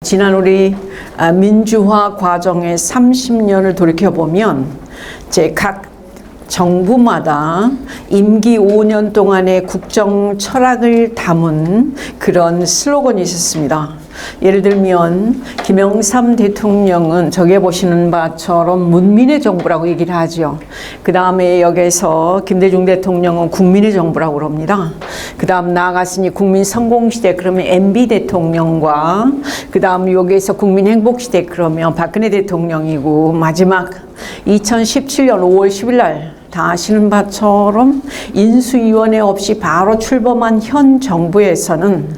지난 우리 민주화 과정의 30년을 돌이켜보면 제 각 정부마다 임기 5년 동안의 국정 철학을 담은 그런 슬로건이 있었습니다. 예를 들면 김영삼 대통령은 저기에 보시는 바처럼 문민의 정부라고 얘기를 하죠. 그 다음에 여기에서 김대중 대통령은 국민의 정부라고 그럽니다. 그 다음 나아갔으니 국민 성공시대 그러면 MB 대통령과 그 다음 여기에서 국민 행복시대 그러면 박근혜 대통령이고 마지막 2017년 5월 10일 날 다 아시는 바처럼 인수위원회 없이 바로 출범한 현 정부에서는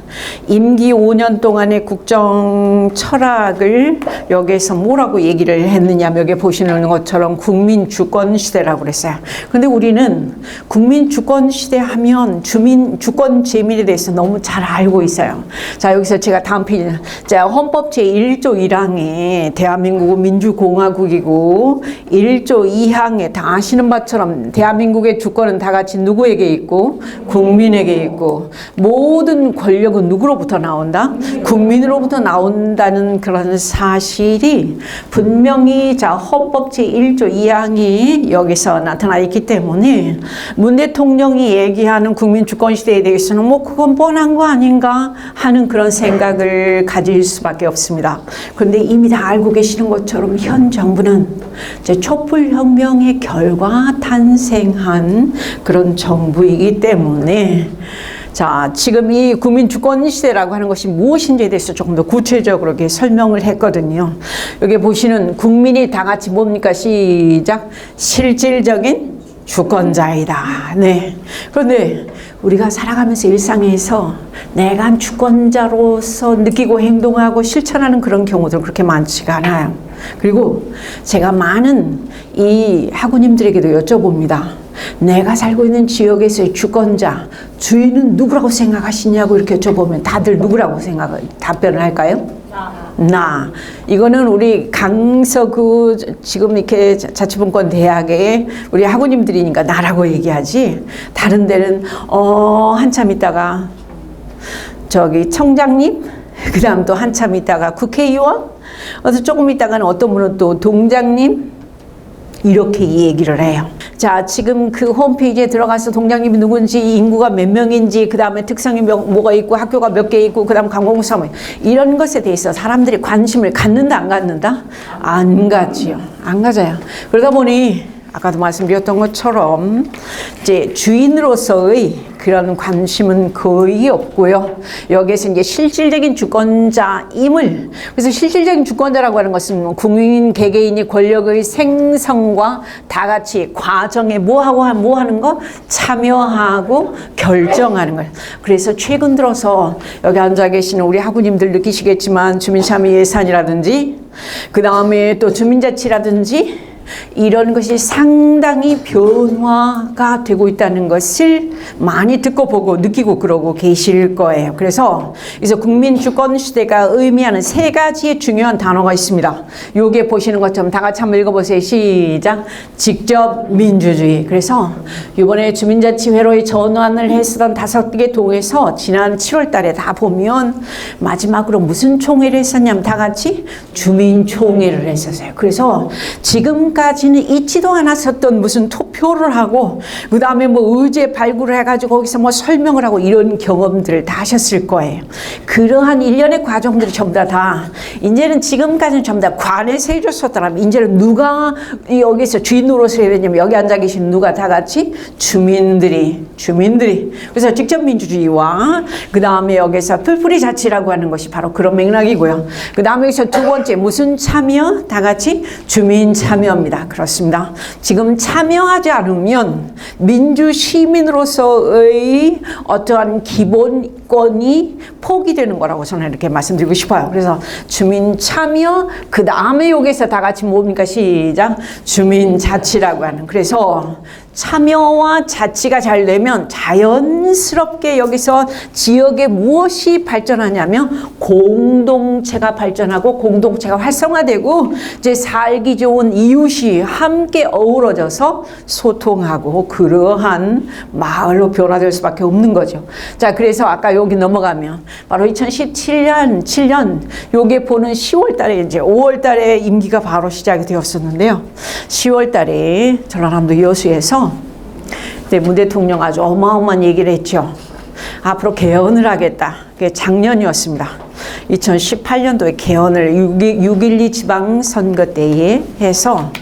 임기 5년 동안의 국정 철학을 여기에서 뭐라고 얘기를 했느냐, 여기 보시는 것처럼 국민 주권 시대라고 그랬어요. 근데 우리는 국민 주권 시대 하면 주민 주권 재민에 대해서 너무 잘 알고 있어요. 자, 여기서 제가 다음 페이지, 자, 헌법 제1조 1항에 대한민국은 민주공화국이고 1조 2항에 다 아시는 바처럼 대한민국의 주권은 다 같이 누구에게 있고 국민에게 있고 모든 권력은 누구로부터 나온다? 국민으로부터 나온다는 그런 사실이 분명히 자 헌법 제1조 2항이 여기서 나타나 있기 때문에 문 대통령이 얘기하는 국민 주권 시대에 대해서는 뭐 그건 뻔한 거 아닌가 하는 그런 생각을 가질 수밖에 없습니다. 그런데 이미 다 알고 계시는 것처럼 현 정부는 이제 촛불혁명의 결과 탄생한 그런 정부이기 때문에 자, 지금 이 국민주권 시대라고 하는 것이 무엇인지에 대해서 조금 더 구체적으로 이렇게 설명을 했거든요. 여기 보시는 국민이 다 같이 뭡니까? 시작. 실질적인 주권자이다. 네. 그런데 우리가 살아가면서 일상에서 내가 주권자로서 느끼고 행동하고 실천하는 그런 경우들 그렇게 많지가 않아요. 그리고 제가 많은 이 학우님들에게도 여쭤봅니다. 내가 살고 있는 지역에서의 주권자, 주인은 누구라고 생각하시냐고 이렇게 여쭤보면 다들 누구라고 답변을 할까요? 나. 이거는 우리 강서구 지금 이렇게 자치분권 대학의 우리 학우님들이니까 나라고 얘기하지. 다른 데는 한참 있다가 저기 청장님, 그 다음 또 한참 있다가 국회의원, 조금 있다가는 어떤 분은 또 동장님 이렇게 얘기를 해요. 자, 지금 그 홈페이지에 들어가서 동장님이 누군지, 인구가 몇 명인지, 그 다음에 특성이 뭐가 있고, 학교가 몇 개 있고, 그 다음 관공서무 이런 것에 대해서 사람들이 관심을 갖는다, 안 갖는다? 안 가지요. 안 가져요. 그러다 보니 아까도 말씀드렸던 것처럼 이제 주인으로서의 그런 관심은 거의 없고요. 여기에서 이제 실질적인 주권자임을, 그래서 실질적인 주권자라고 하는 것은 국민 개개인이 권력의 생성과 다 같이 과정에 뭐 하는 거? 참여하고 결정하는 거예요. 그래서 최근 들어서 여기 앉아 계시는 우리 학우님들 느끼시겠지만 주민참여 예산이라든지 그 다음에 또 주민자치라든지 이런 것이 상당히 변화가 되고 있다는 것을 많이 듣고 보고 느끼고 그러고 계실 거예요. 그래서 국민주권 시대가 의미하는 세 가지의 중요한 단어가 있습니다. 요게 보시는 것처럼 다 같이 한번 읽어보세요. 시작. 직접 민주주의. 그래서 이번에 주민자치회로에 전환을 했었던 5개 동에서 지난 7월 달에 다 보면 마지막으로 무슨 총회를 했었냐면 다 같이 주민총회를 했었어요. 그래서 지금까지는 있지도 않았었던 무슨 투표를 하고 그 다음에 뭐 의제 발굴을 해가지고 거기서 뭐 설명을 하고 이런 경험들을 다 하셨을 거예요. 그러한 일련의 과정들이 전부 다 이제는 지금까지는 전부 다 관에서 해줬었더라면 이제는 누가 여기서 주인으로서 해야 되냐면 여기 앉아 계신 누가 다 같이 주민들이 그래서 직접 민주주의와 그 다음에 여기서 풀뿌리 자치라고 하는 것이 바로 그런 맥락이고요. 그 다음에 여기서 두 번째 무슨 참여? 다 같이 주민 참여입니다. 그렇습니다. 지금 참여하지 않으면 민주 시민으로서의 어떠한 기본권이 포기되는 거라고 저는 이렇게 말씀드리고 싶어요. 그래서 주민 참여, 그 다음에 여기서 다 같이 뭡니까? 시작. 주민 자치라고 하는. 그래서 참여와 자치가 잘 되면 자연스럽게 여기서 지역에 무엇이 발전하냐면 공동체가 발전하고 공동체가 활성화되고 이제 살기 좋은 이웃이 함께 어우러져서 소통하고 그러한 마을로 변화될 수밖에 없는 거죠. 자, 그래서 아까 여기 넘어가면 바로 2017년 요게 보는 10월 달에 이제 5월 달에 임기가 바로 시작이 되었었는데요. 10월 달에 전라남도 여수에서 문 대통령 아주 어마어마한 얘기를 했죠. 앞으로 개헌을 하겠다. 그게 작년이었습니다. 2018년도에 개헌을 6.12 지방선거 때에 해서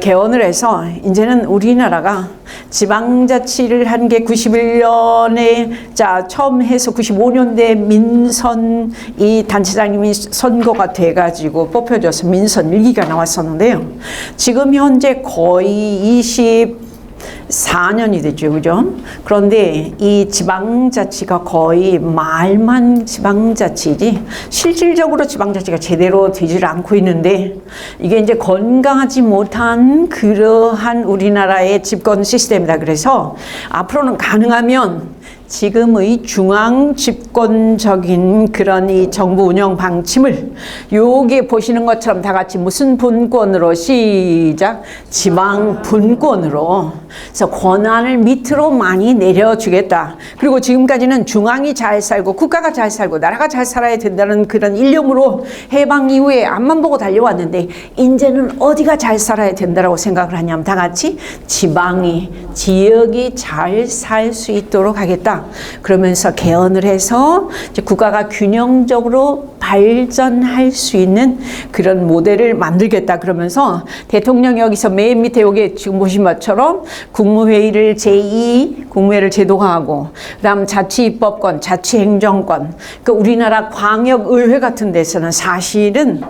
개헌을 해서 이제는 우리나라가 지방자치를 한 게 91년에 처음 해서 95년대 민선 이 단체장님이 선거가 돼가지고 뽑혀져서 민선 1기가 나왔었는데요. 지금 현재 거의 24년이 됐죠, 그죠? 그런데 이 지방자치가 거의 말만 지방자치지 실질적으로 지방자치가 제대로 되질 않고 있는데 이게 이제 건강하지 못한 그러한 우리나라의 집권 시스템이다. 그래서 앞으로는 가능하면 지금의 중앙 집권적인 그런 이 정부 운영 방침을 요게 보시는 것처럼 다 같이 무슨 분권으로 시작 지방 분권으로 그래서 권한을 밑으로 많이 내려주겠다. 그리고 지금까지는 중앙이 잘 살고 국가가 잘 살고 나라가 잘 살아야 된다는 그런 일념으로 해방 이후에 앞만 보고 달려왔는데 이제는 어디가 잘 살아야 된다라고 생각을 하냐면 다 같이 지방이 지역이 잘 살 수 있도록 하겠다. 그러면서 개헌을 해서 이제 국가가 균형적으로 발전할 수 있는 그런 모델을 만들겠다. 그러면서 대통령이 여기서 맨 밑에 여기 지금 보신 것처럼 국무회의를 제2 국무회의를 제도화하고 그다음 자치입법권, 자치행정권. 그 우리나라 광역의회 같은 데서는 사실은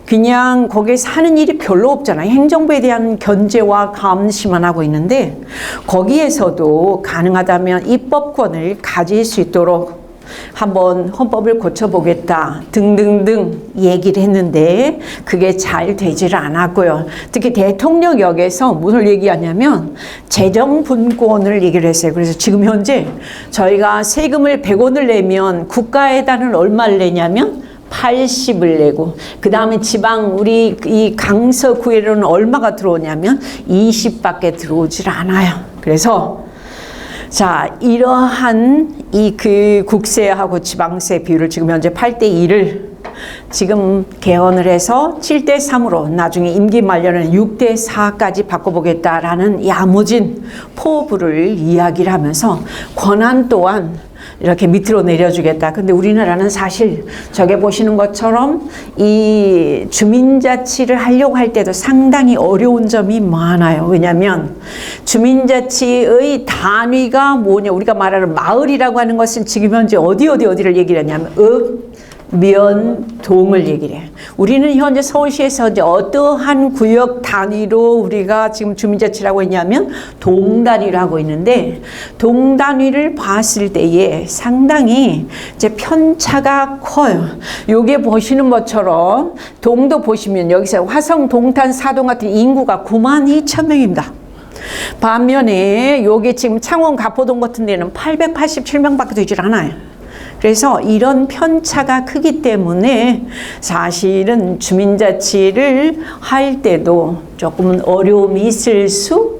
그냥 거기에서 하는 일이 별로 없잖아요. 행정부에 대한 견제와 감시만 하고 있는데 거기에서도 가능하다면 입법권을 가질 수 있도록 한번 헌법을 고쳐보겠다 등등등 얘기를 했는데 그게 잘 되지를 않았고요. 특히 대통령역에서 무엇을 얘기하냐면 재정분권을 얘기를 했어요. 그래서 지금 현재 저희가 세금을 100원을 내면 국가에다는 얼마를 내냐면 80을 내고 그 다음에 지방 우리 이 강서구에는 얼마가 들어오냐면 20밖에 들어오질 않아요. 그래서 자, 이러한 이 그 국세하고 지방세 비율을 지금 현재 8대2를 지금 개헌을 해서 7대3으로 나중에 임기 말년에는 6대4까지 바꿔보겠다라는 야무진 포부를 이야기를 하면서 권한 또한 이렇게 밑으로 내려주겠다. 근데 우리나라는 사실 저게 보시는 것처럼 이 주민자치를 하려고 할 때도 상당히 어려운 점이 많아요. 왜냐하면 주민자치의 단위가 뭐냐. 우리가 말하는 마을이라고 하는 것은 지금 현재 어디를 얘기를 하냐면 면동을 얘기를 해요. 우리는 현재 서울시에서 이제 어떠한 구역 단위로 우리가 지금 주민자치라고 했냐면 동 단위로 하고 있는데 동 단위를 봤을 때에 상당히 이제 편차가 커요. 요게 보시는 것처럼 동도 보시면 여기서 화성, 동탄, 사동 같은 인구가 92,000명입니다. 반면에 요게 지금 창원, 가포동 같은 데는 887명밖에 되질 않아요. 그래서 이런 편차가 크기 때문에 사실은 주민자치를 할 때도 조금은 어려움이 있을 수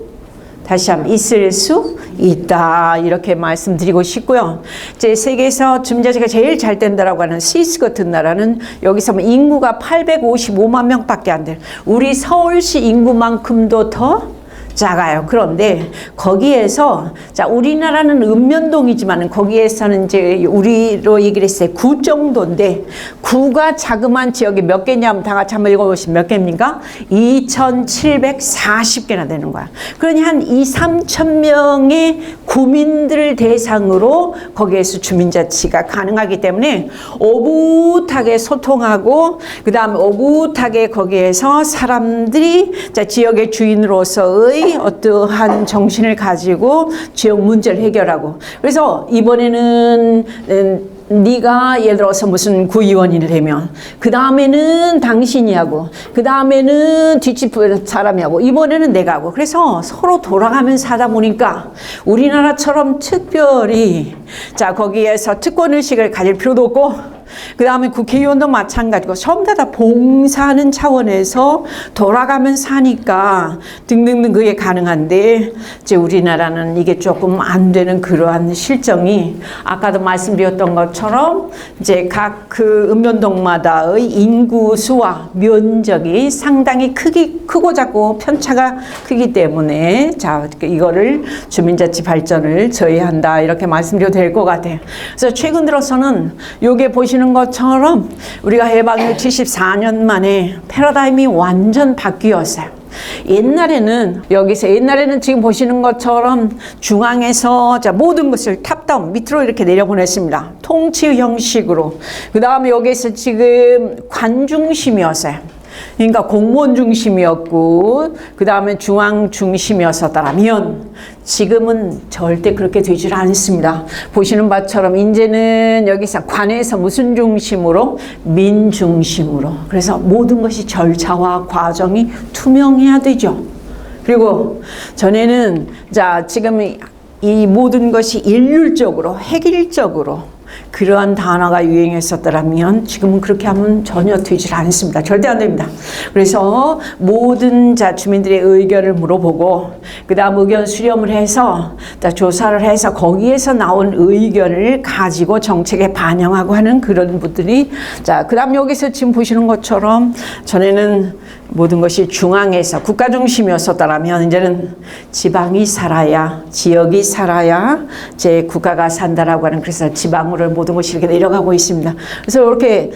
있다. 이렇게 말씀드리고 싶고요. 이제 세계에서 주민자치가 제일 잘 된다라고 하는 스위스 같은 나라는 여기서 인구가 855만 명밖에 안 돼요. 우리 서울시 인구만큼도 더 작아요. 그런데 거기에서 자 우리나라는 읍면동이지만 거기에서는 이제 우리로 얘기를 했어요. 구 정도인데 구가 자그마한 지역이 몇 개냐면 다 같이 한번 읽어보시면 몇 개입니까? 2,740개나 되는 거야. 그러니 한 2-3천 명의 구민들을 대상으로 거기에서 주민자치가 가능하기 때문에 오붓하게 소통하고 그 다음에 오붓하게 거기에서 사람들이 자 지역의 주인으로서의 어떠한 정신을 가지고 지역 문제를 해결하고 그래서 이번에는 네가 예를 들어서 무슨 구의원이 되면 그 다음에는 당신이 하고 그 다음에는 뒷집 사람이 하고 이번에는 내가 하고 그래서 서로 돌아가면서 하다 보니까 우리나라처럼 특별히 자 거기에서 특권의식을 가질 필요도 없고 그 다음에 국회의원도 마찬가지고 전부 다 봉사하는 차원에서 돌아가면 사니까 등등등 그게 가능한데 이제 우리나라는 이게 조금 안 되는 그러한 실정이 아까도 말씀드렸던 것처럼 이제 각 그 읍면동마다의 인구수와 면적이 상당히 크고 작고 편차가 크기 때문에 자 이거를 주민자치 발전을 저해한다 이렇게 말씀드려도 될 것 같아요. 그래서 최근 들어서는 요게 보시는 것처럼 우리가 해방 후 74년 만에 패러다임이 완전 바뀌었어요. 옛날에는 지금 보시는 것처럼 중앙에서 자 모든 것을 탑다운 밑으로 이렇게 내려보냈습니다. 통치 형식으로. 그 다음에 여기서 지금 관 중심이었어요. 그러니까 공무원 중심이었고 그 다음에 중앙 중심이었었다면 지금은 절대 그렇게 되질 않습니다. 보시는 바처럼 이제는 여기서 관에서 무슨 중심으로? 민 중심으로. 그래서 모든 것이 절차와 과정이 투명해야 되죠. 그리고 전에는 자 지금 이 모든 것이 일률적으로 획일적으로 그러한 단어가 유행했었더라면 지금은 그렇게 하면 전혀 되질 않습니다. 절대 안 됩니다. 그래서 모든 주민들의 의견을 물어보고 그 다음 의견 수렴을 해서 조사를 해서 거기에서 나온 의견을 가지고 정책에 반영하고 하는 그런 분들이 그 다음 여기서 지금 보시는 것처럼 전에는 모든 것이 중앙에서 국가 중심이었었다면 이제는 지방이 살아야 지역이 살아야 제 국가가 산다라고 하는 그래서 지방으로 모든 것이 이렇게 내려가고 있습니다. 그래서 이렇게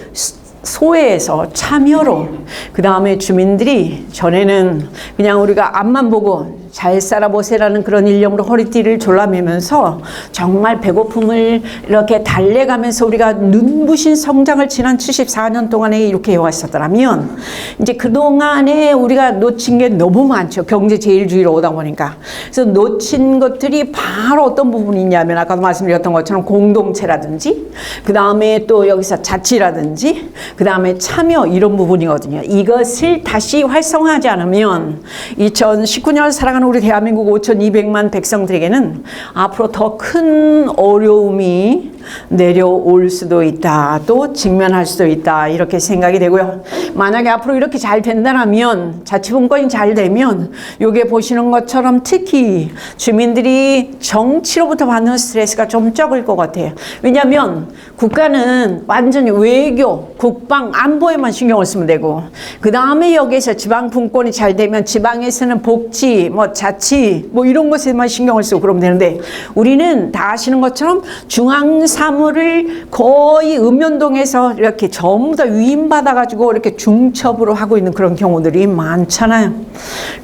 소외에서 참여로 그 다음에 주민들이 전에는 그냥 우리가 앞만 보고 잘 살아보세라는 그런 일념으로 허리띠를 졸라매면서 정말 배고픔을 이렇게 달래가면서 우리가 눈부신 성장을 지난 74년 동안에 이렇게 해왔었더라면 이제 그동안에 우리가 놓친 게 너무 많죠. 경제제일주의로 오다 보니까. 그래서 놓친 것들이 바로 어떤 부분이 있냐면 아까도 말씀드렸던 것처럼 공동체라든지 그 다음에 또 여기서 자치라든지 그 다음에 참여 이런 부분이거든요. 이것을 다시 활성화하지 않으면 2019년 살아가는 우리 대한민국 5,200만 백성들에게는 앞으로 더 큰 어려움이 내려올 수도 있다. 또 직면할 수도 있다. 이렇게 생각이 되고요. 만약에 앞으로 이렇게 잘 된다면 자치분권이 잘 되면 요게 보시는 것처럼 특히 주민들이 정치로부터 받는 스트레스가 좀 적을 것 같아요. 왜냐하면 국가는 완전히 외교, 국방, 안보에만 신경을 쓰면 되고 그 다음에 여기에서 지방분권이 잘 되면 지방에서는 복지, 자치 이런 것에만 신경을 쓰고 그러면 되는데 우리는 다 아시는 것처럼 중앙 사무를 거의 읍면동에서 이렇게 전부 다 위임받아가지고 이렇게 중첩으로 하고 있는 그런 경우들이 많잖아요.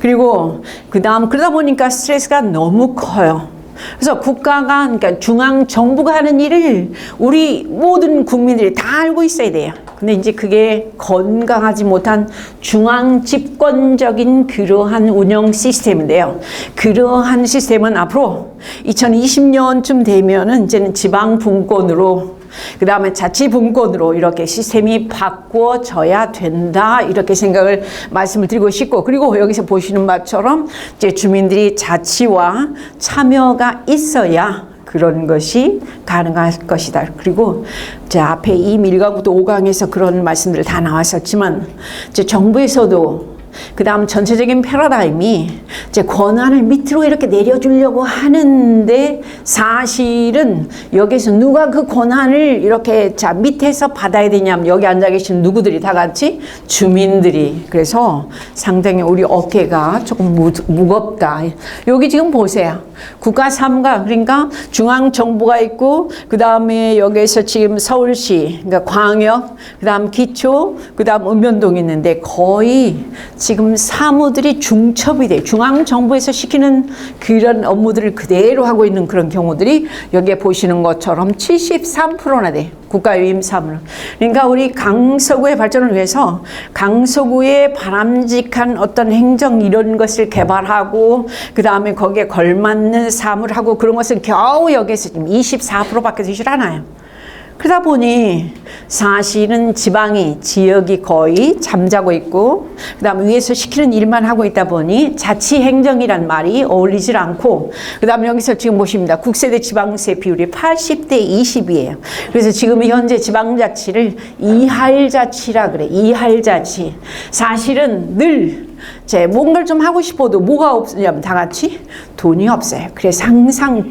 그리고 그러다 보니까 스트레스가 너무 커요. 그래서 국가가, 그러니까 중앙 정부가 하는 일을 우리 모든 국민들이 다 알고 있어야 돼요. 근데 이제 그게 건강하지 못한 중앙 집권적인 그러한 운영 시스템인데요. 그러한 시스템은 앞으로 2020년쯤 되면은 이제는 지방 분권으로 그 다음에 자치분권으로 이렇게 시스템이 바꿔져야 된다 이렇게 생각을 말씀을 드리고 싶고 그리고 여기서 보시는 바처럼 이제 주민들이 자치와 참여가 있어야 그런 것이 가능할 것이다. 그리고 이제 앞에 이 1강부터 5강에서 그런 말씀들 다 나왔었지만 이제 정부에서도 그 다음 전체적인 패러다임이 이제 권한을 밑으로 이렇게 내려주려고 하는데 사실은 여기서 누가 그 권한을 이렇게 밑에서 받아야 되냐면 여기 앉아 계신 누구들이 다 같이 주민들이 그래서 상당히 우리 어깨가 조금 무겁다. 여기 지금 보세요. 국가 사무가 그러니까 중앙 정부가 있고 그 다음에 여기에서 지금 서울시 그러니까 광역 그 다음 기초 그 다음 읍면동이 있는데 거의 지금 사무들이 중첩이 돼. 중앙정부에서 시키는 그런 업무들을 그대로 하고 있는 그런 경우들이 여기에 보시는 것처럼 73%나 돼. 국가유임 사무는. 그러니까 우리 강서구의 발전을 위해서 강서구의 바람직한 어떤 행정 이런 것을 개발하고 그 다음에 거기에 걸맞는 사무를 하고 그런 것은 겨우 여기에서 지금 24%밖에 되질 않아요. 그러다 보니 사실은 지역이 거의 잠자고 있고, 그 다음 위에서 시키는 일만 하고 있다 보니 자치행정이란 말이 어울리질 않고, 그 다음 여기서 지금 보십니다. 국세 대 지방세 비율이 80대 20이에요. 그래서 지금 현재 지방자치를 이할자치라 그래. 이할자치. 사실은 늘 뭔가를 좀 하고 싶어도 뭐가 없냐면 다 같이 돈이 없어요. 그래서 항상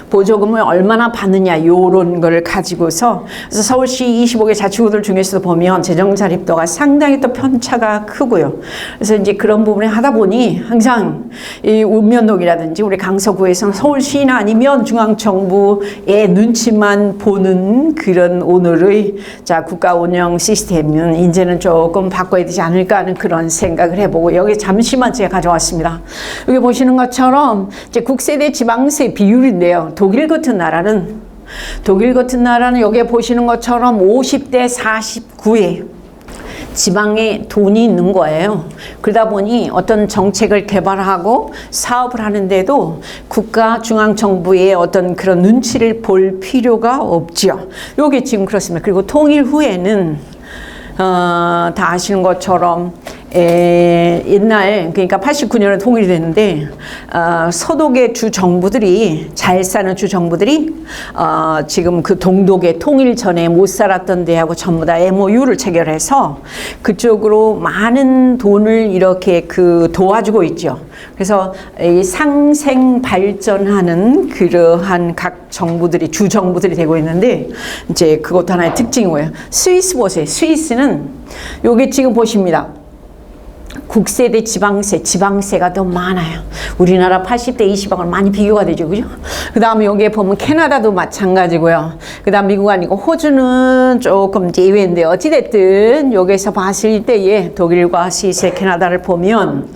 보조금을 얼마나 받느냐 요런 거를 가지고서, 그래서 서울시 25개 자치구들 중에서도 보면 재정 자립도가 상당히 또 편차가 크고요. 그래서 이제 그런 부분을 하다 보니 항상 이 읍면동이라든지 우리 강서구에서는 서울시나 아니면 중앙정부의 눈치만 보는 그런 오늘의 국가 운영 시스템은 이제는 조금 바꿔야 되지 않을까 하는 그런 생각을 해보고, 여기 잠시만 제가 가져왔습니다. 여기 보시는 것처럼 이제 국세 대 지방세 비율 인데요. 독일 같은 나라는 여기에 보시는 것처럼 50대 49예요. 지방에 돈이 있는 거예요. 그러다 보니 어떤 정책을 개발하고 사업을 하는데도 국가 중앙정부의 어떤 그런 눈치를 볼 필요가 없죠. 요게 지금 그렇습니다. 그리고 통일 후에는 다 아시는 것처럼 옛날, 그러니까 89년에 통일이 됐는데, 서독의 주정부들이, 잘 사는 주정부들이, 지금 그 동독의 통일 전에 못 살았던 데하고 전부 다 MOU를 체결해서 그쪽으로 많은 돈을 이렇게 도와주고 있죠. 그래서 이 상생 발전하는 그러한 각 정부들이, 주정부들이 되고 있는데, 이제 그것도 하나의 특징이고요. 스위스 보세요. 스위스는 여기 지금 보십니다. 국세 대 지방세가 더 많아요. 우리나라 80대 20하고 많이 비교가 되죠. 그죠? 그 다음에 여기에 보면 캐나다도 마찬가지고요. 그 다음 미국 아니고 호주는 조금 예외인데, 어찌됐든 여기서 봤을 때에 독일과 스위스, 캐나다를 보면,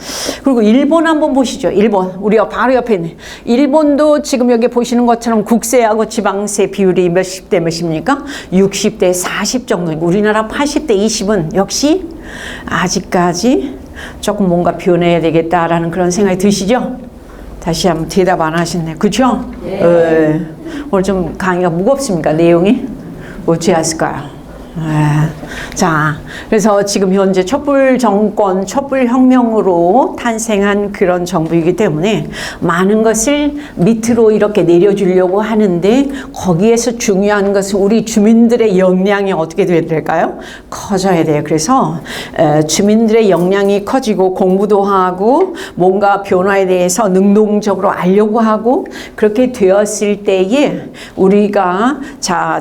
그리고 일본 한번 보시죠. 일본. 우리가 바로 옆에 있는. 일본도 지금 여기 보시는 것처럼 국세하고 지방세 비율이 몇십 대 몇입니까? 60대 40 정도니까 우리나라 80대 20은 역시 아직까지 조금 뭔가 변해야 되겠다라는 그런 생각이 드시죠? 다시 한번 대답 안 하셨네. 그렇죠? 네. 오늘 좀 강의가 무겁습니까? 내용이? 어찌했을까요? 자, 그래서 지금 현재 촛불 정권, 촛불 혁명으로 탄생한 그런 정부이기 때문에 많은 것을 밑으로 이렇게 내려주려고 하는데, 거기에서 중요한 것은 우리 주민들의 역량이 어떻게 돼야 될까요? 커져야 돼요. 그래서 주민들의 역량이 커지고 공부도 하고 뭔가 변화에 대해서 능동적으로 알려고 하고, 그렇게 되었을 때에 우리가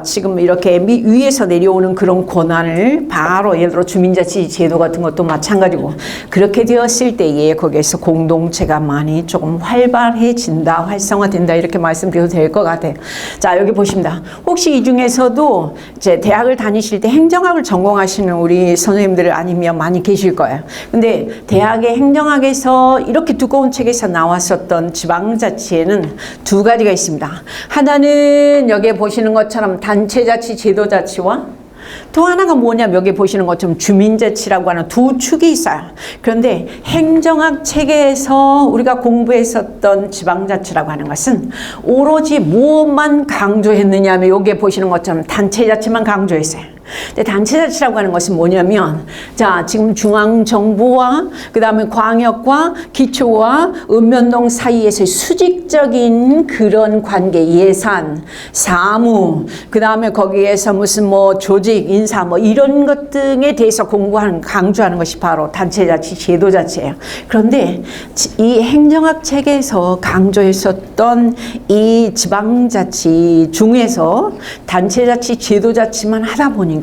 지금 이렇게 위에서 내려오는 그런 권한을 바로, 예를 들어 주민자치 제도 같은 것도 마찬가지고, 그렇게 되었을 때에 거기에서 공동체가 많이 조금 활발해진다, 활성화된다, 이렇게 말씀드려도 될 것 같아요. 자, 여기 보십니다. 혹시 이 중에서도 이제 대학을 다니실 때 행정학을 전공하시는 우리 선생님들 아니면 많이 계실 거예요. 근데 대학의 행정학에서 이렇게 두꺼운 책에서 나왔었던 지방자치에는 두 가지가 있습니다. 하나는 여기에 보시는 것처럼 단체자치, 제도자치와, 또 하나가 뭐냐면 여기 보시는 것처럼 주민자치라고 하는 두 축이 있어요. 그런데 행정학 체계에서 우리가 공부했었던 지방자치라고 하는 것은 오로지 무엇만 강조했느냐 하면 여기 보시는 것처럼 단체자치만 강조했어요. 근데 단체자치라고 하는 것은 뭐냐면, 지금 중앙정부와 그 다음에 광역과 기초와 읍면동 사이에서의 수직적인 그런 관계, 예산, 사무, 그 다음에 거기에서 무슨 조직, 인사 이런 것 등에 대해서 강조하는 것이 바로 단체자치, 제도자치예요. 그런데 이 행정학 체계에서 강조했었던 이 지방자치 중에서 단체자치, 제도자치만 하다 보니까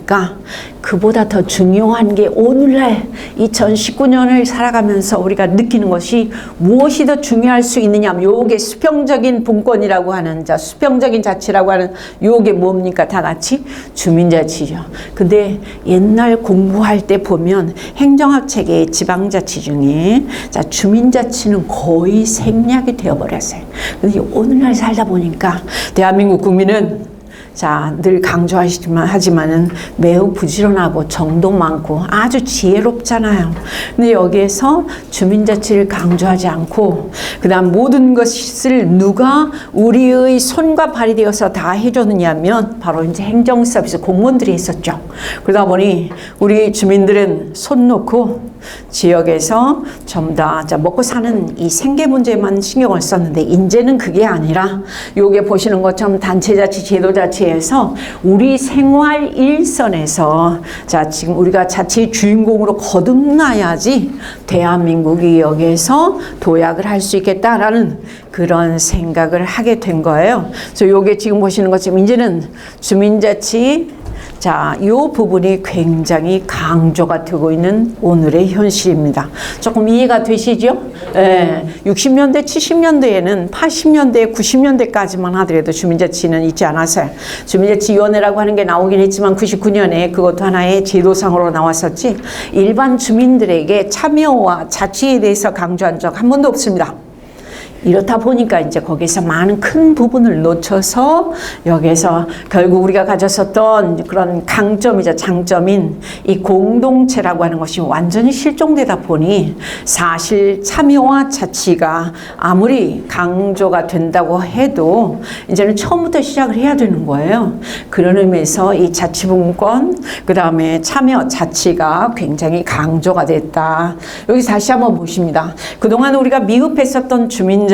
그보다 더 중요한 게 오늘날 2019년을 살아가면서 우리가 느끼는 것이 무엇이 더 중요할 수 있느냐 하면, 요게 수평적인 분권이라고 하는, 수평적인 자치라고 하는 요게 뭡니까? 다 같이 주민자치죠. 근데 옛날 공부할 때 보면 행정학 체계의 지방자치 중에 주민자치는 거의 생략이 되어버렸어요. 근데 오늘날 살다 보니까 대한민국 국민은 자, 늘 하지만은 매우 부지런하고 정도 많고 아주 지혜롭잖아요. 근데 여기에서 주민자치를 강조하지 않고 그다음 모든 것을 누가 우리의 손과 발이 되어서 다 해줬느냐면 바로 이제 행정서비스 공무원들이 했었죠. 그러다 보니 우리 주민들은 손 놓고 지역에서 전부 다 먹고 사는 이 생계 문제만 신경을 썼는데 이제는 그게 아니라 요게 보시는 것처럼 단체자치, 제도자치에서 우리 생활 일선에서 자 지금 우리가 자치의 주인공으로 거듭나야지 대한민국이 여기에서 도약을 할 수 있겠다라는 그런 생각을 하게 된 거예요. 그래서 요게 지금 보시는 것처럼 이제는 주민자치 자, 이 부분이 굉장히 강조가 되고 있는 오늘의 현실입니다. 조금 이해가 되시죠? 예, 60년대, 70년대에는 80년대, 90년대까지만 하더라도 주민자치는 있지 않았어요. 주민자치위원회라고 하는 게 나오긴 했지만 99년에 그것도 하나의 제도상으로 나왔었지 일반 주민들에게 참여와 자치에 대해서 강조한 적 한 번도 없습니다. 이렇다 보니까 이제 거기서 많은 큰 부분을 놓쳐서 여기에서 결국 우리가 가졌었던 그런 강점이자 장점인 이 공동체라고 하는 것이 완전히 실종되다 보니 사실 참여와 자치가 아무리 강조가 된다고 해도 이제는 처음부터 시작을 해야 되는 거예요. 그런 의미에서 이 자치분권, 그 다음에 참여 자치가 굉장히 강조가 됐다. 여기 다시 한번 보십니다. 그동안 우리가 미흡했었던 주민자치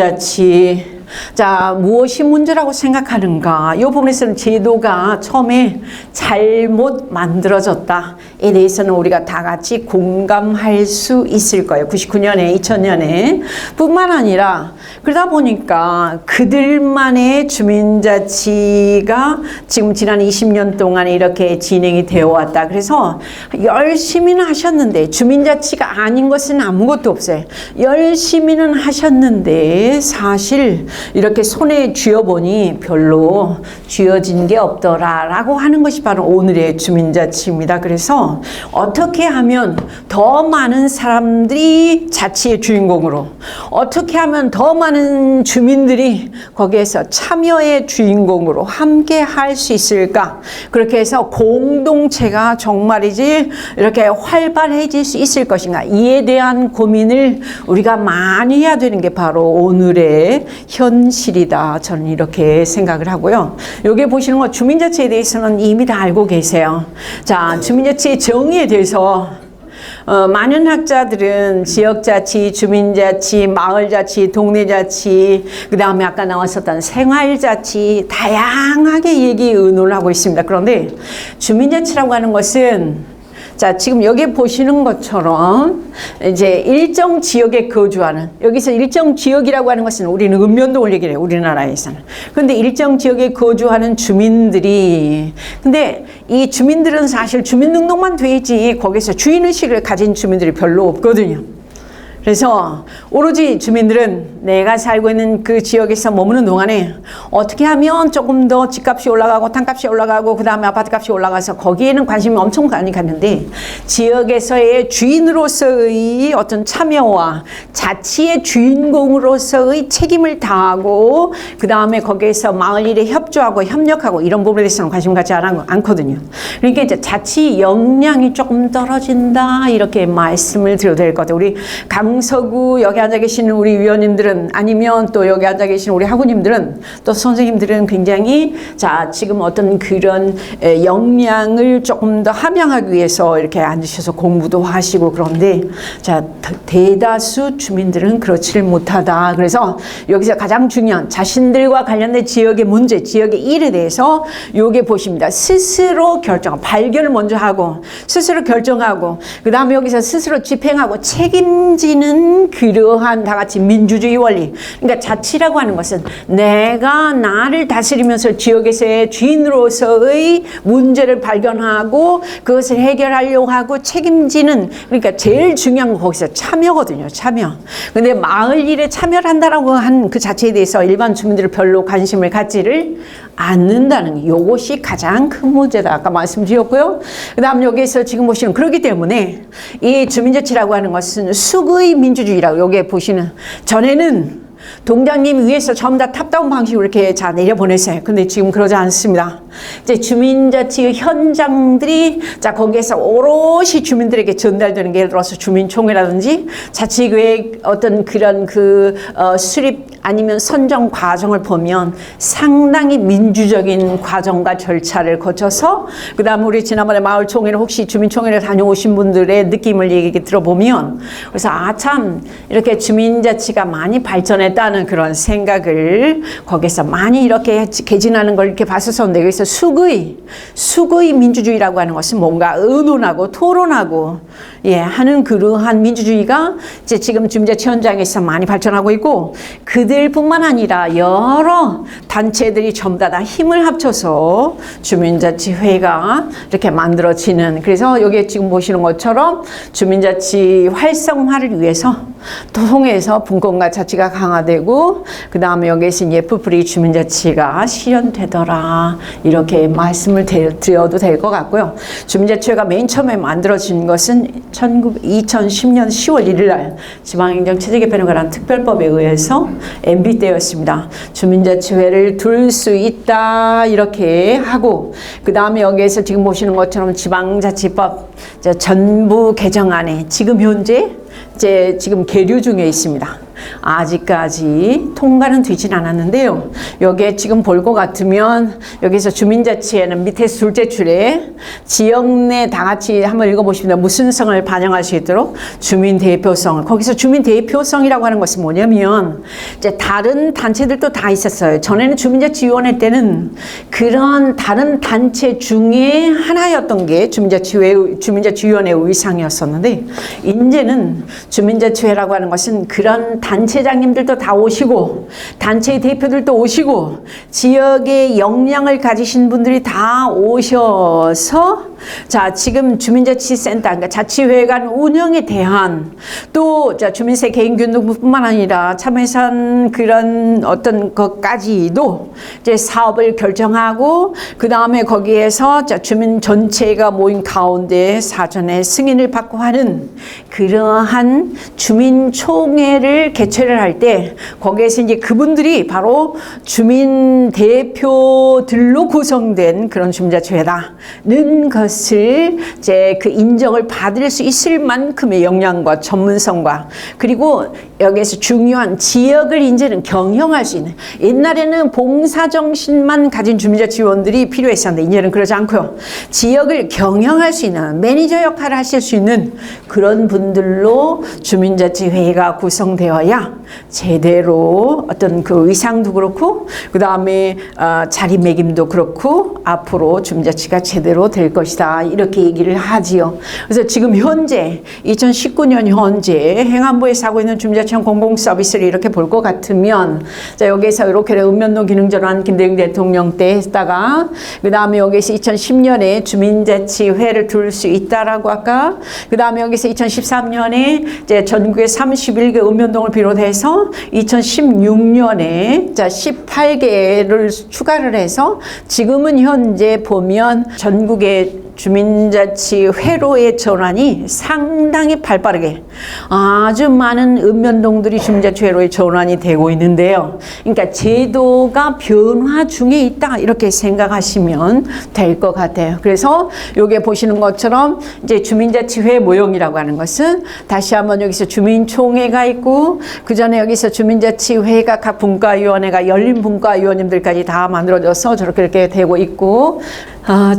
자, 무엇이 문제라고 생각하는가? 이 부분에서는 제도가 처음에 잘못 만들어졌다에 대해서는 우리가 다 같이 공감할 수 있을 거예요. 99년에, 2000년에 뿐만 아니라 그러다 보니까 그들만의 주민자치가 지금 지난 20년 동안 이렇게 진행이 되어 왔다. 그래서 열심히는 하셨는데 주민자치가 아닌 것은 아무것도 없어요. 열심히는 하셨는데 사실 이렇게 손에 쥐어보니 별로 쥐어진 게 없더라라고 하는 것이 바로 오늘의 주민자치입니다. 그래서 어떻게 하면 더 많은 사람들이 자치의 주인공으로 어떻게 하면 더 많은 주민들이 거기에서 참여의 주인공으로 함께 할 수 있을까? 그렇게 해서 공동체가 정말이지 이렇게 활발해질 수 있을 것인가? 이에 대한 고민을 우리가 많이 해야 되는 게 바로 오늘의 현실이다. 저는 이렇게 생각을 하고요. 여기 보시는 거 주민자치에 대해서는 이미 다 알고 계세요. 자, 주민자치의 정의에 대해서 많은 학자들은 지역자치, 주민자치, 마을자치, 동네자치, 그 다음에 아까 나왔었던 생활자치 다양하게 의논을 하고 있습니다. 그런데 주민자치라고 하는 것은 자, 지금 여기 보시는 것처럼 이제 일정 지역에 거주하는 여기서 일정 지역이라고 하는 것은 우리는 읍면동을 얘기해요. 우리나라에서는. 그런데 일정 지역에 거주하는 주민들이 근데 이 주민들은 사실 주민등록만 돼 있지 거기서 주인의식을 가진 주민들이 별로 없거든요. 그래서 오로지 주민들은 내가 살고 있는 그 지역에서 머무는 동안에 어떻게 하면 조금 더 집값이 올라가고 땅값이 올라가고 그 다음에 아파트값이 올라가서 거기에는 관심이 엄청 많이 갔는데 지역에서의 주인으로서의 어떤 참여와 자치의 주인공으로서의 책임을 다하고 그 다음에 거기에서 마을 일에 협조하고 협력하고 이런 부분에 대해서는 관심 갖지 않거든요. 그러니까 이제 자치 역량이 조금 떨어진다 이렇게 말씀을 드려도 될 것 같아요. 우리 강서구 여기 앉아 계시는 우리 위원님들은 아니면 또 여기 앉아 계시는 우리 학우님들은 또 선생님들은 굉장히 자 지금 어떤 그런 역량을 조금 더 함양하기 위해서 이렇게 앉으셔서 공부도 하시고 그런데 자 대다수 주민들은 그렇지를 못하다. 그래서 여기서 가장 중요한 자신들과 관련된 지역의 문제, 지역의 일에 대해서 요게 보십니다. 스스로 결정, 발견을 먼저 하고 스스로 결정하고 그 다음에 여기서 스스로 집행하고 책임지는 그러한 다 같이 민주주의 원리. 그러니까 자치라고 하는 것은 내가 나를 다스리면서 지역에서의 주인으로서의 문제를 발견하고 그것을 해결하려고 하고 책임지는 그러니까 제일 중요한 건 거기서 참여거든요. 참여. 근데 마을 일에 참여를 한다라고 한 그 자체에 대해서 일반 주민들이 별로 관심을 갖지를 않는다는 요것이 가장 큰 문제다. 아까 말씀드렸고요. 그 다음 여기에서 지금 보시는 그렇기 때문에 이 주민자치라고 하는 것은 수의 민주주의라고 여기에 보시는 전에는 동장님 위에서 전부 다 탑다운 방식으로 이렇게 자 내려보냈어요. 근데 지금 그러지 않습니다. 이제 주민자치 현장들이 자 거기에서 오롯이 주민들에게 전달되는 게 예를 들어서 주민총회라든지 자치계획 어떤 그런 수립 아니면 선정 과정을 보면 상당히 민주적인 과정과 절차를 거쳐서 그다음 우리 지난번에 마을총회를 혹시 주민총회를 다녀오신 분들의 느낌을 얘기 들어보면 그래서 참 이렇게 주민자치가 많이 발전했다는 그런 생각을 거기서 많이 이렇게 개진하는 걸 이렇게 봤었는데 그래서 수의 민주주의라고 하는 것은 뭔가 의논하고 토론하고 하는 그러한 민주주의가 이제 지금 주민자치 현장에서 많이 발전하고 있고 그들뿐만 아니라 여러 단체들이 전부 다 힘을 합쳐서 주민자치회가 이렇게 만들어지는 그래서 여기에 지금 보시는 것처럼 주민자치 활성화를 위해서 통해서 분권과 자치가 강화되고 그 다음에 여기에서 예쁘프리 주민자치가 실현되더라 이렇게 말씀을 드려도 될 것 같고요. 주민자치회가 맨 처음에 만들어진 것은 2010년 10월 1일 날 지방행정체제개편에 관한 특별법에 의해서 MB 때였습니다. 주민자치회를 둘 수 있다 이렇게 하고 그 다음에 여기에서 지금 보시는 것처럼 지방자치법 전부 개정안에 지금 현재 지금 계류 중에 있습니다. 아직까지 통과는 되진 않았는데요. 여기에 지금 볼 것 같으면 여기서 주민자치회는 밑에 둘째 줄에 지역 내 다 같이 한번 읽어보십니다. 무슨 성을 반영할 수 있도록 주민대표성. 거기서 주민대표성이라고 하는 것은 뭐냐면 이제 다른 단체들도 다 있었어요. 전에는 주민자치위원회 때는 그런 다른 단체 중에 하나였던 게 주민자치위원회 의상이었었는데 이제는 주민자치회라고 하는 것은 그런 단체장님들도 다 오시고 단체 대표들도 오시고 지역의 역량을 가지신 분들이 다 오셔서 자 지금 주민자치센터 그러니까 자치회관 운영에 대한 또 주민세 개인균등뿐만 아니라 참여예산 그런 어떤 것까지도 이제 사업을 결정하고 그 다음에 거기에서 주민 전체가 모인 가운데 사전에 승인을 받고 하는 그러한 주민총회를 개최를 할 때 거기에서 이제 그분들이 바로 주민 대표들로 구성된 그런 주민자치회다는 것을 이제 그 인정을 받을 수 있을 만큼의 역량과 전문성과 그리고 여기에서 중요한 지역을 이제는 경영할 수 있는 옛날에는 봉사정신만 가진 주민자치위원들이 필요했었는데 이제는 그러지 않고요. 지역을 경영할 수 있는 매니저 역할을 하실 수 있는 그런 분들로 주민자치회가 구성되어야 제대로 어떤 그 의상도 그렇고 그 다음에 자리매김도 그렇고 앞으로 주민자치가 제대로 될 것이다 이렇게 얘기를 하지요. 그래서 지금 현재 2019년 현재 행안부에서 하고 있는 주민자치형 공공서비스를 이렇게 볼 것 같으면 자 여기에서 이렇게 읍면동 기능전환 김대중 대통령 때 했다가 그 다음에 여기에서 2010년에 주민자치회를 둘 수 있다라고 아까 그 다음에 여기서 2013년에 이제 전국에 31개 읍면동을 비롯해서 2016년에 자 18개를 추가를 해서 지금은 현재 보면 전국의 주민자치회로의 전환이 상당히 발빠르게 아주 많은 읍면동들이 주민자치회로의 전환이 되고 있는데요. 그러니까 제도가 변화 중에 있다 이렇게 생각하시면 될 것 같아요. 그래서 여기 보시는 것처럼 이제 주민자치회 모형이라고 하는 것은 다시 한번 여기서 주민총회가 있고 그 전에 여기서 주민자치회가 각 분과위원회가 열린 분과위원님들까지 다 만들어져서 저렇게 이렇게 되고 있고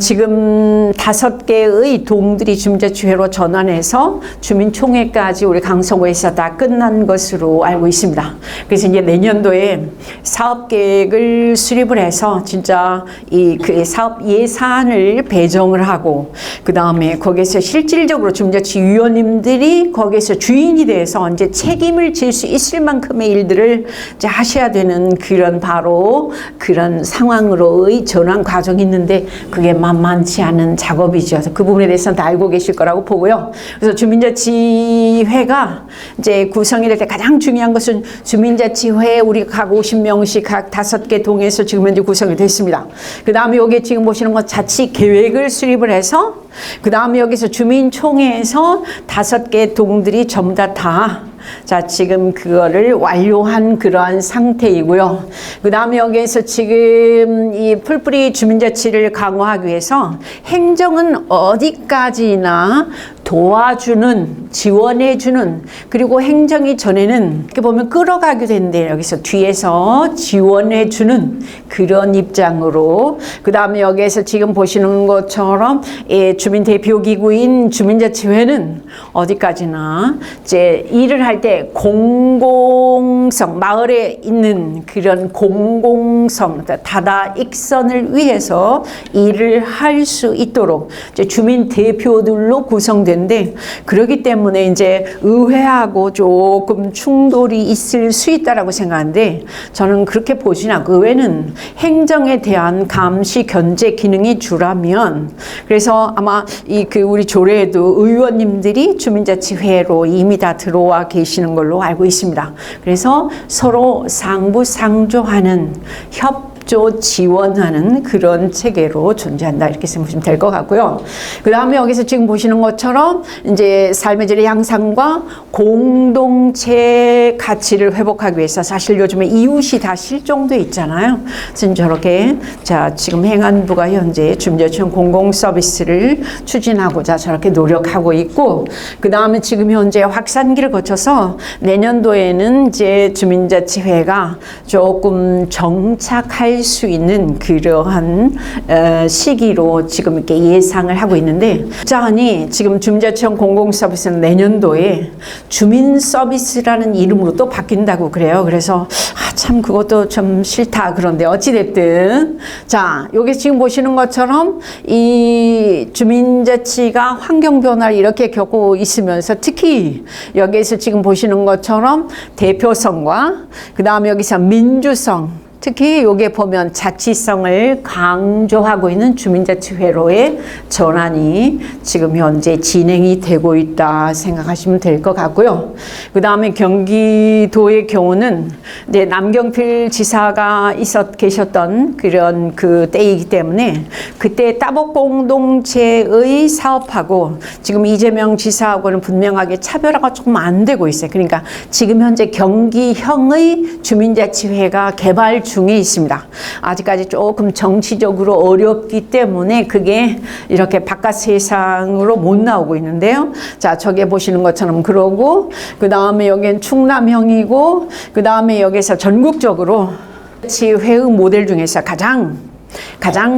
지금 5개의 동들이 주민자치회로 전환해서 주민총회까지 우리 강서구에서 다 끝난 것으로 알고 있습니다. 그래서 이제 내년도에 사업계획을 수립을 해서 진짜 그 사업 예산을 배정을 하고 그 다음에 거기에서 실질적으로 주민자치위원님들이 거기에서 주인이 돼서 이제 책임을 질 수 있을 만큼의 일들을 이제 하셔야 되는 그런 바로 그런 상황으로의 전환 과정이 있는데 그게 만만치 않은 작업이죠. 그 부분에 대해서는 다 알고 계실 거라고 보고요. 그래서 주민자치회가 이제 구성이 될 때 가장 중요한 것은 주민자치회 우리 각 50명씩 각 5개 동에서 지금 현재 구성이 됐습니다. 그 다음에 여기 지금 보시는 것 자치 계획을 수립을 해서 그 다음에 여기서 주민총회에서 5개 동들이 전부 다 자, 지금 그거를 완료한 그러한 상태이고요. 그 다음에 여기에서 지금 이 풀뿌리 주민자치를 강화하기 위해서 행정은 어디까지나 도와주는, 지원해주는, 그리고 행정이 전에는 이렇게 보면 끌어가게 되는데 여기서 뒤에서 지원해주는 그런 입장으로, 그 다음에 여기에서 지금 보시는 것처럼 주민대표기구인 주민자치회는 어디까지나 이제 일을 할 때 공공성, 마을에 있는 그런 공공성, 다다익선을 위해서 일을 할 수 있도록 이제 주민대표들로 구성된데, 그렇기 때문에 이제 의회하고 조금 충돌이 있을 수 있다라고 생각하는데, 저는 그렇게 보진 않고, 의회는 행정에 대한 감시 견제 기능이 주라면, 그래서 아마 우리 조례에도 의원님들이 주민자치회로 이미 다 들어와 계시는 걸로 알고 있습니다. 그래서 서로 상부상조하는 지원하는 그런 체계로 존재한다, 이렇게 생각하시면 될 것 같고요. 그 다음에 여기서 지금 보시는 것처럼 이제 삶의 질의 향상과 공동체 가치를 회복하기 위해서, 사실 요즘에 이웃이 다 실종돼 있잖아요. 그래서 저렇게 지금 행안부가 현재 주민자치원 공공 서비스를 추진하고자 저렇게 노력하고 있고, 그 다음에 지금 현재 확산기를 거쳐서 내년도에는 이제 주민자치회가 조금 정착할 수 있는 그러한 시기로 지금 이렇게 예상을 하고 있는데, 자니 지금 주민자치원 공공서비스는 내년도에 주민서비스라는 이름으로 또 바뀐다고 그래요. 그래서 참 그것도 좀 싫다. 그런데 어찌됐든, 자, 여기 지금 보시는 것처럼 이 주민자치가 환경변화를 이렇게 겪고 있으면서, 특히 여기에서 지금 보시는 것처럼 대표성과 그 다음에 여기서 민주성, 특히 여기에 보면 자치성을 강조하고 있는 주민자치회로의 전환이 지금 현재 진행이 되고 있다 생각하시면 될 것 같고요. 그 다음에 경기도의 경우는 남경필 지사가 계셨던 그런 그 때이기 때문에, 그때 따복 공동체의 사업하고 지금 이재명 지사하고는 분명하게 차별화가 조금 안 되고 있어요. 그러니까 지금 현재 경기형의 주민자치회가 개발 중에 있습니다. 아직까지 조금 정치적으로 어렵기 때문에 그게 이렇게 바깥 세상으로 못 나오고 있는데요. 자, 저게 보시는 것처럼 그러고, 그 다음에 여기는 충남형이고, 그 다음에 여기서 전국적으로 회의 모델 중에서 가장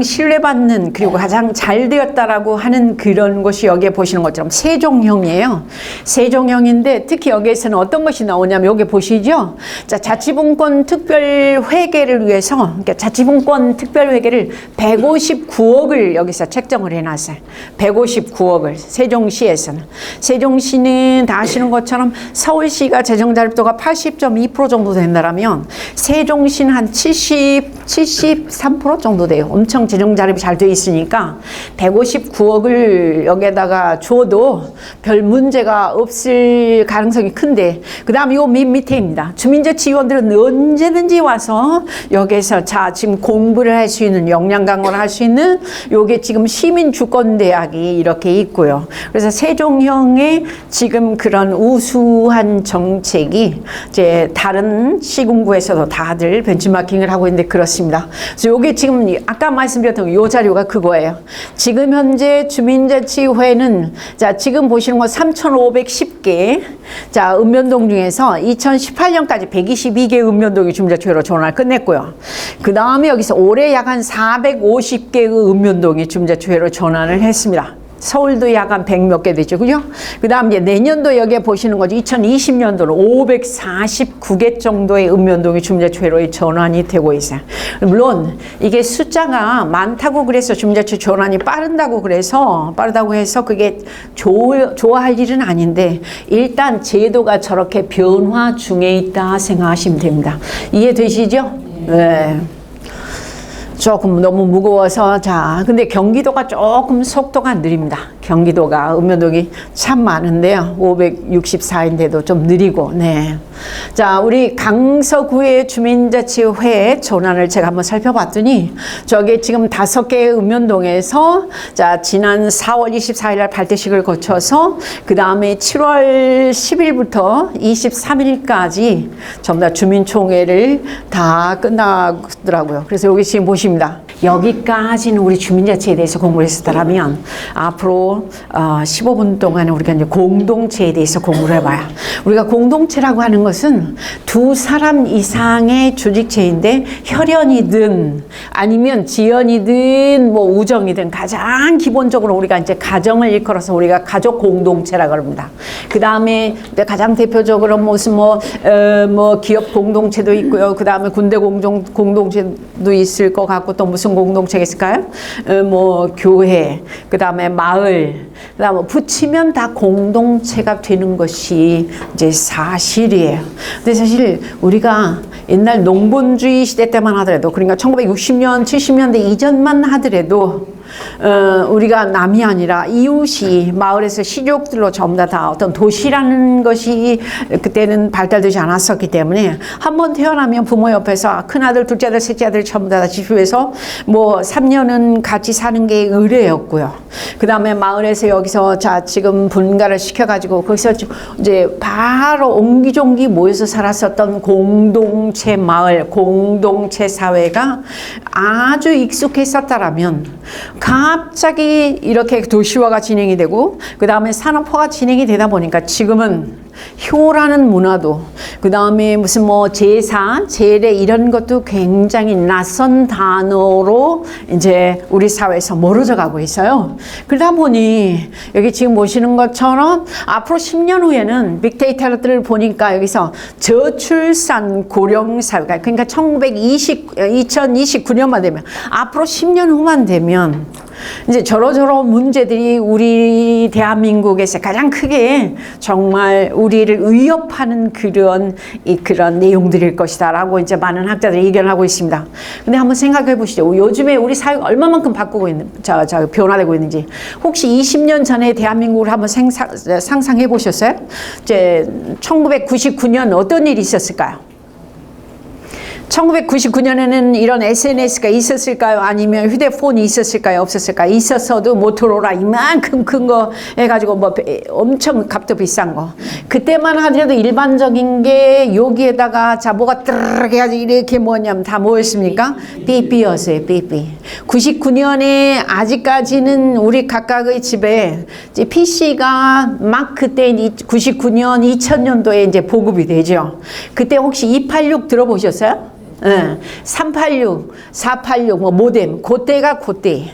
신뢰받는, 그리고 가장 잘 되었다라고 하는 그런 것이 여기에 보시는 것처럼 세종형이에요. 세종형인데 특히 여기에서는 어떤 것이 나오냐면, 여기 보시죠. 자, 자치분권 특별회계를 위해서, 그러니까 자치분권 특별회계를 159억을 여기서 책정을 해놨어요. 159억을 세종시에서는. 세종시는 다 아시는 것처럼 서울시가 재정자립도가 80.2% 정도 된다라면 세종시는 한 73% 정도 돼요. 엄청 재정 자립이 잘 돼 있으니까 159억을 여기에다가 줘도 별 문제가 없을 가능성이 큰데, 그 다음 요 밑에입니다. 주민자치위원들은 언제든지 와서 여기에서 지금 공부를 할 수 있는, 역량 강화를 할 수 있는 요게 지금 시민주권대학이 이렇게 있고요. 그래서 세종형의 지금 그런 우수한 정책이 이제 다른 시군구에서도 다들 벤치마킹을 하고 있는데 그렇습니다. 그래서 요게 지금 아까 말씀드렸던 요 자료가 그거예요. 지금 현재 주민자치회는 지금 보시는 거 3,510개 읍면동 중에서 2018년까지 122개 읍면동이 주민자치회로 전환을 끝냈고요. 그 다음에 여기서 올해 약 한 450개의 읍면동이 주민자치회로 전환을 했습니다. 서울도 약 한 100 몇 개 되죠. 그죠? 그 다음 이제 내년도 여기에 보시는 거죠. 2020년도는 549개 정도의 읍면동이 주민자치회로 전환이 되고 있어요. 물론 이게 숫자가 많다고 그래서 주민자치 전환이 빠르다고 해서 그게 좋아할 일은 아닌데, 일단 제도가 저렇게 변화 중에 있다 생각하시면 됩니다. 이해되시죠? 네. 조금 너무 무거워서, 근데 경기도가 조금 속도가 느립니다. 경기도가 읍면동이 참 많은데요. 564인데도 좀 느리고, 네. 자, 우리 강서구의 주민자치회 전환을 제가 한번 살펴봤더니, 저게 지금 5개의 읍면동에서, 자, 지난 4월 24일 날 발대식을 거쳐서, 그 다음에 7월 10일부터 23일까지 전부 다 주민총회를 다 끝나더라고요. 그래서 여기 지금 보십니다. 여기까지는 우리 주민자치에 대해서 공부를 했었다면 앞으로 15분 동안 우리가 이제 공동체에 대해서 공부를 해봐요. 우리가 공동체라고 하는 것은 두 사람 이상의 조직체인데 혈연이든 아니면 지연이든 뭐 우정이든 가장 기본적으로 우리가 이제 가정을 일컬어서 우리가 가족 공동체라고 합니다. 그 다음에 가장 대표적으로 무슨 뭐 기업 공동체도 있고요. 그 다음에 군대 공동체도 있을 것 같고 또 무슨 공동체가 있을까요? 뭐 교회, 그 다음에 마을, 그 다음에 붙이면 다 공동체가 되는 것이 이제 사실이에요. 근데 사실 우리가 옛날 농본주의 시대 때만 하더라도, 그러니까 1960년, 70년대 이전만 하더라도 우리가 남이 아니라 이웃이 마을에서 시족들로 전부 다 어떤 도시라는 것이 그때는 발달되지 않았었기 때문에 한 번 태어나면 부모 옆에서 큰아들, 둘째아들, 셋째아들 전부 다 집에서 뭐 3년은 같이 사는 게 의례였고요. 그 다음에 마을에서 여기서 자 지금 분가를 시켜가지고 거기서 이제 바로 옹기종기 모여서 살았었던 공동체 마을, 공동체 사회가 아주 익숙했었다라면 갑자기 이렇게 도시화가 진행이 되고 그 다음에 산업화가 진행이 되다 보니까 지금은 효라는 문화도 그 다음에 무슨 뭐 제사, 제례 이런 것도 굉장히 낯선 단어로 이제 우리 사회에서 멀어져 가고 있어요. 그러다 보니 여기 지금 보시는 것처럼 앞으로 10년 후에는 빅데이터를 보니까 여기서 저출산 고령 사회가 그러니까 2029년만 되면 앞으로 10년 후만 되면 이제 저러저러 문제들이 우리 대한민국에서 가장 크게 정말 우리를 위협하는 그런 내용들일 것이다라고 이제 많은 학자들이 의견을 하고 있습니다. 근데 한번 생각해 보시죠. 요즘에 우리 사회가 얼마만큼 바꾸고 있는, 변화되고 있는지. 혹시 20년 전에 대한민국을 한번 상상해 보셨어요? 이제 1999년 어떤 일이 있었을까요? 1999년에는 이런 SNS가 있었을까요? 아니면 휴대폰이 있었을까요? 없었을까요? 있었어도 모토로라 이만큼 큰 거 해가지고 뭐 엄청 값도 비싼 거. 그때만 하더라도 일반적인 게 여기에다가 자 뭐가 뜨르르 해가지고 이렇게 뭐냐면 다 뭐였습니까? 삐삐였어요. 삐삐. 99년에 아직까지는 우리 각각의 집에 이제 PC가 막 그때 99년, 2000년도에 이제 보급이 되죠. 그때 혹시 286 들어보셨어요? 386, 486, 뭐 모뎀, 그때가 그때.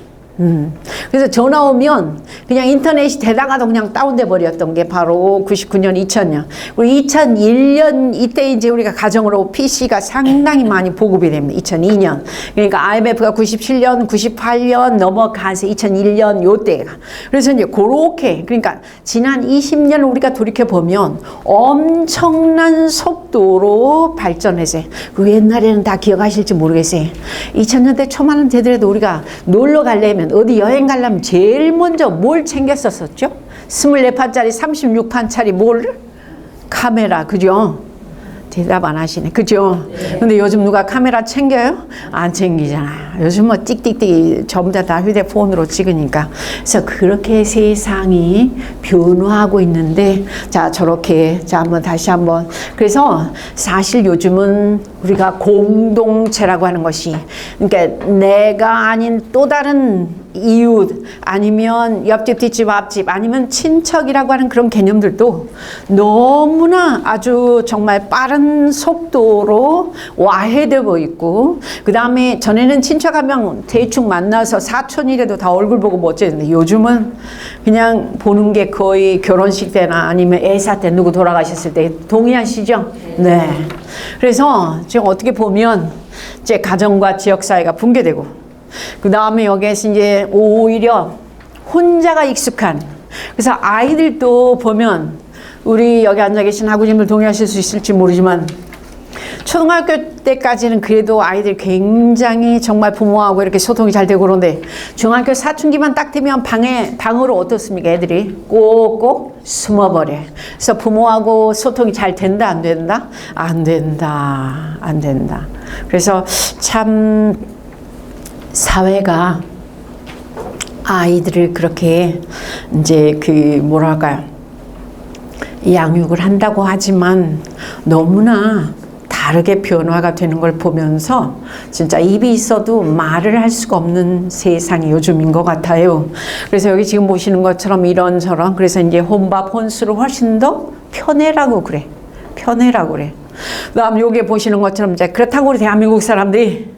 그래서 전화 오면 그냥 인터넷이 되다가도 그냥 다운돼 버렸던 게 바로 99년, 2000년. 우리 2001년 이때 이제 우리가 가정으로 PC가 상당히 많이 보급이 됩니다. 2002년. 그러니까 IMF가 97년, 98년 넘어가서 2001년 요때가. 그래서 이제 그렇게 그러니까 지난 20년 우리가 돌이켜 보면 엄청난 속도로 발전해서 그 옛날에는 다 기억하실지 모르겠어요. 2000년대 초반은 되더라도 우리가 놀러 가려면 어디 여행 가려면 제일 먼저 뭘 챙겼었었죠? 24판짜리 36판짜리 뭘? 카메라, 그죠? 대답 안 하시네. 그죠? 근데 요즘 누가 카메라 챙겨요? 안 챙기잖아요. 요즘 뭐 띡띡띡 전부 다 휴대폰으로 찍으니까. 그래서 그렇게 세상이 변화하고 있는데, 자, 저렇게, 자, 다시 한번. 그래서 사실 요즘은 우리가 공동체라고 하는 것이, 그러니까 내가 아닌 또 다른 이웃 아니면 옆집 뒷집 앞집 아니면 친척이라고 하는 그런 개념들도 너무나 아주 정말 빠른 속도로 와해되고 있고 그 다음에 전에는 친척하면 대충 만나서 사촌이라도 다 얼굴 보고 뭐 어쨌는데 요즘은 그냥 보는 게 거의 결혼식 때나 아니면 애사 때 누구 돌아가셨을 때 동의하시죠? 네. 그래서 지금 어떻게 보면 제 가정과 지역사회가 붕괴되고 그 다음에 여기에서 이제 오히려 혼자가 익숙한 그래서 아이들도 보면 우리 여기 앉아 계신 아버님들 동의하실 수 있을지 모르지만 초등학교 때까지는 그래도 아이들 굉장히 정말 부모하고 이렇게 소통이 잘 되고 그런데 중학교 사춘기만 딱 되면 방으로 어떻습니까? 애들이 꼭꼭 숨어버려. 그래서 부모하고 소통이 잘 된다, 안 된다? 안 된다, 안 된다. 그래서 참 사회가 아이들을 그렇게 이제 뭐랄까요? 양육을 한다고 하지만 너무나 다르게 변화가 되는 걸 보면서 진짜 입이 있어도 말을 할 수가 없는 세상이 요즘인 것 같아요. 그래서 여기 지금 보시는 것처럼 이런저런 그래서 이제 혼밥 혼수를 훨씬 더 편애라고 그래. 편애라고 그래. 그다음 여기 보시는 것처럼 이제 그렇다고 우리 대한민국 사람들이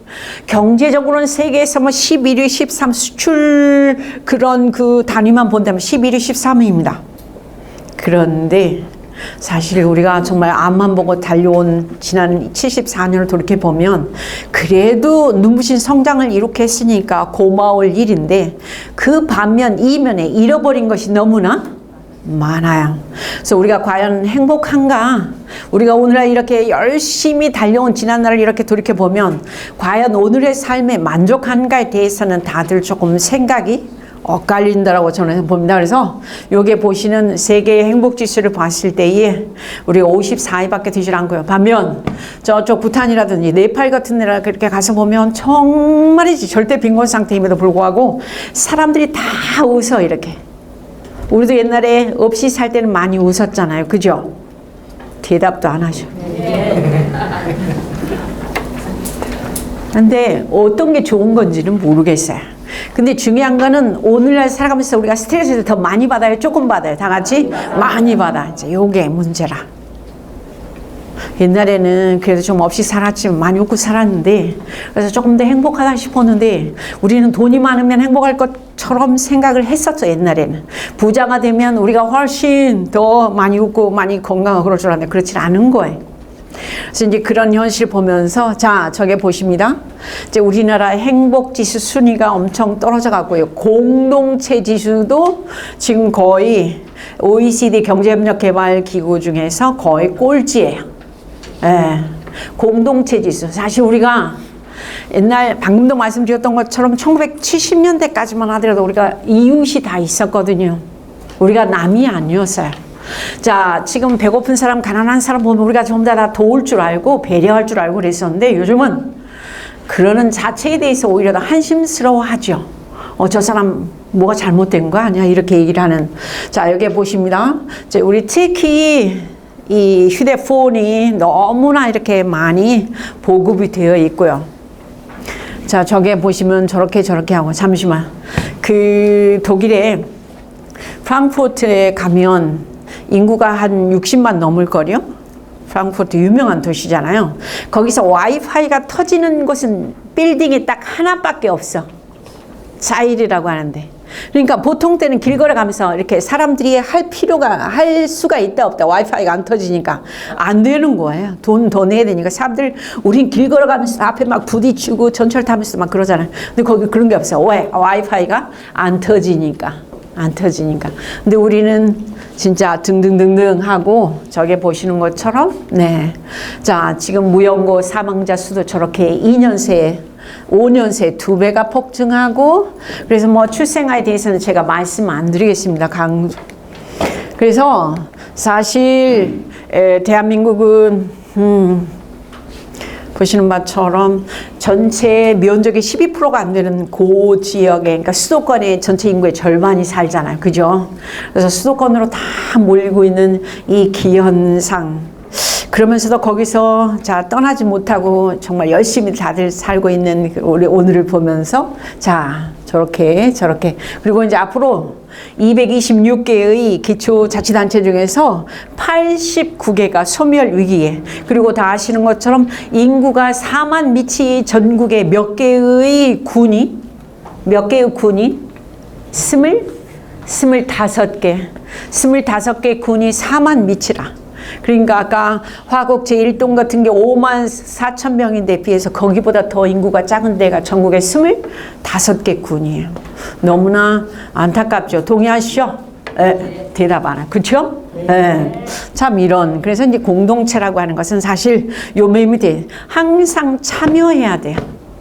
경제적으로는 세계에서 뭐 11위, 13 수출 그런 그 단위만 본다면 11위, 13위입니다. 그런데 사실 우리가 정말 앞만 보고 달려온 지난 74년을 돌이켜보면 그래도 눈부신 성장을 이렇게 했으니까 고마울 일인데 그 반면 이면에 잃어버린 것이 너무나 많아요. 그래서 우리가 과연 행복한가? 우리가 오늘날 이렇게 열심히 달려온 지난날을 이렇게 돌이켜보면 과연 오늘의 삶에 만족한가에 대해서는 다들 조금 생각이 엇갈린다라고 저는 봅니다. 그래서 여기에 보시는 세계의 행복지수를 봤을 때에 우리가 54위밖에 되질 않고요. 반면 저쪽 부탄이라든지 네팔 같은 데라 그렇게 가서 보면 정말이지 절대 빈곤 상태임에도 불구하고 사람들이 다 웃어 이렇게. 우리도 옛날에 없이 살 때는 많이 웃었잖아요. 그죠? 대답도 안 하셔. 근데 어떤 게 좋은 건지는 모르겠어요. 근데 중요한 거는 오늘날 살아가면서 우리가 스트레스를 더 많이 받아요? 조금 받아요? 다 같이? 많이 받아. 이제 요게 문제라. 옛날에는 그래도 좀 없이 살았지만 많이 웃고 살았는데 그래서 조금 더 행복하다 싶었는데 우리는 돈이 많으면 행복할 것처럼 생각을 했었죠. 옛날에는 부자가 되면 우리가 훨씬 더 많이 웃고 많이 건강하고 그럴 줄 알았는데 그렇지 않은 거예요. 그래서 이제 그런 현실을 보면서 자 저게 보십니다. 이제 우리나라 행복지수 순위가 엄청 떨어져 가고요. 공동체 지수도 지금 거의 OECD 경제협력개발기구 중에서 거의 꼴찌예요. 예, 공동체 지수. 사실 우리가 옛날 방금도 말씀드렸던 것처럼 1970년대까지만 하더라도 우리가 이웃이 다 있었거든요. 우리가 남이 아니었어요. 자, 지금 배고픈 사람, 가난한 사람 보면 우리가 전부 다 도울 줄 알고 배려할 줄 알고 그랬었는데 요즘은 그러는 자체에 대해서 오히려 더 한심스러워하죠. 저 사람 뭐가 잘못된 거 아니야? 이렇게 얘기를 하는. 자, 여기 보십니다. 이제 우리 특히 이 휴대폰이 너무나 이렇게 많이 보급이 되어 있고요. 자, 저게 보시면 저렇게 하고 잠시만. 그 독일에 프랑크푸르트에 가면 인구가 한 60만 넘을 거요. 프랑크푸르트 유명한 도시잖아요. 거기서 와이파이가 터지는 곳은 빌딩이 딱 하나밖에 없어. 자일이라고 하는데. 그러니까 보통 때는 길 걸어가면서 이렇게 사람들이 할 수가 있다 없다. 와이파이가 안 터지니까 안 되는 거예요. 돈 더 내야 되니까 사람들 우린 길 걸어가면서 앞에 막 부딪히고 전철 타면서 막 그러잖아요. 근데 거기 그런 게 없어요. 왜? 와이파이가 안 터지니까. 근데 우리는 진짜 등등등등 하고 저게 보시는 것처럼 네. 자, 지금 무연고 사망자 수도 저렇게 2년 새에 5년 새에 2배가 폭증하고 그래서 뭐 출생아에 대해서는 제가 말씀 안 드리겠습니다. 그래서 사실 대한민국은 보시는 바처럼 전체 면적의 12%가 안 되는 그 지역에, 그러니까 수도권의 전체 인구의 절반이 살잖아요. 그죠? 그래서 수도권으로 다 몰리고 있는 이 기현상. 그러면서도 거기서 자 떠나지 못하고 정말 열심히 다들 살고 있는 우리 오늘을 보면서 자 저렇게 그리고 이제 앞으로 226개의 기초자치단체 중에서 89개가 소멸 위기에 그리고 다 아시는 것처럼 인구가 4만 미치 전국에 몇 개의 군이 25개 군이 4만 미치라. 그러니까 아까 화곡 제1동 같은 게 5만 4천 명인데 비해서 거기보다 더 인구가 작은 데가 전국에 25개 군이에요. 너무나 안타깝죠. 동의하시죠? 대답 안 해요. 그렇죠? 참 이런 그래서 이제 공동체라고 하는 것은 사실 요 맨 밑에 항상 참여해야 돼요.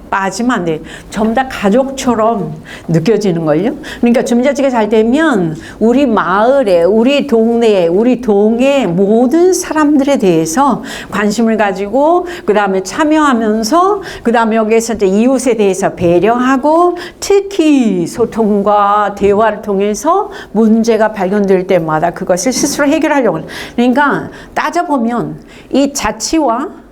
빠지면 안 돼. 전부 다 가족처럼 느껴지는걸요. 그러니까 주민자치가 잘 되면 우리 마을에, 우리 동네에, 우리 동의 모든 사람들에 대해서 관심을 가지고 그 다음에 참여하면서 그 다음에 여기에서 이제 이웃에 대해서 배려하고 특히 소통과 대화를 통해서 문제가 발견될 때마다 그것을 스스로 해결하려고 해요. 그러니까 따져보면 이 자치와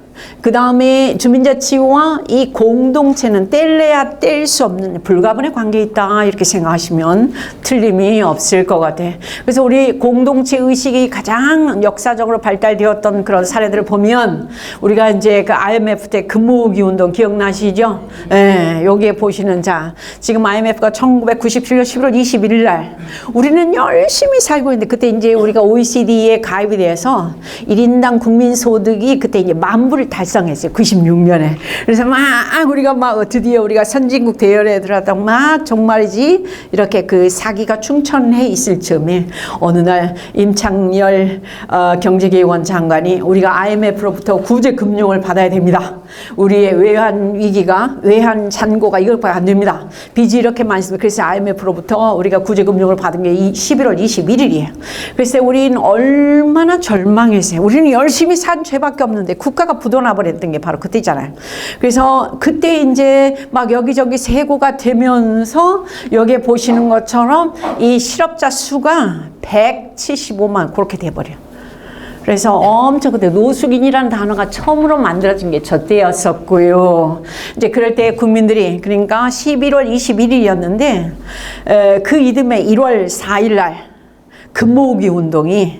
그 다음에 주민자치와 이 공동체는 뗄래야 뗄 수 없는 불가분의 관계에 있다 이렇게 생각하시면 틀림이 없을 것 같아요. 그래서 우리 공동체 의식이 가장 역사적으로 발달되었던 그런 사례들을 보면 우리가 이제 그 IMF 때 근무기 운동 기억나시죠? 여기에 보시는 자 지금 IMF가 1997년 11월 21일 날 우리는 열심히 살고 있는데 그때 이제 우리가 OECD에 가입이 돼서 1인당 국민소득이 그때 이제 10,000불을 달성했어요. 96년에. 그래서 막 우리가 막 드디어 우리가 선진국 대열에 들어갔다 막 정말이지 이렇게 그 사기가 충천해 있을 즈음에 어느 날 임창열 경제기획원 장관이 우리가 IMF로부터 구제 금융을 받아야 됩니다. 우리의 외환 위기가 외환 잔고가 이것밖에 안 됩니다. 빚이 이렇게 많습니다. 그래서 IMF로부터 우리가 구제 금융을 받은 게 11월 21일이에요. 그래서 우리는 얼마나 절망했어요. 우리는 열심히 산 죄밖에 없는데 국가가 부도나 버렸던 게 바로 그때잖아요. 그래서 그때 이제 막 여기저기 세고가 되면서 여기에 보시는 것처럼 이 실업자 수가 175만 그렇게 돼버려요. 그래서 엄청 그때 노숙인이라는 단어가 처음으로 만들어진 게 저 때였었고요. 이제 그럴 때 국민들이 그러니까 11월 21일이었는데 그 이듬해 1월 4일 날 금모으기 운동이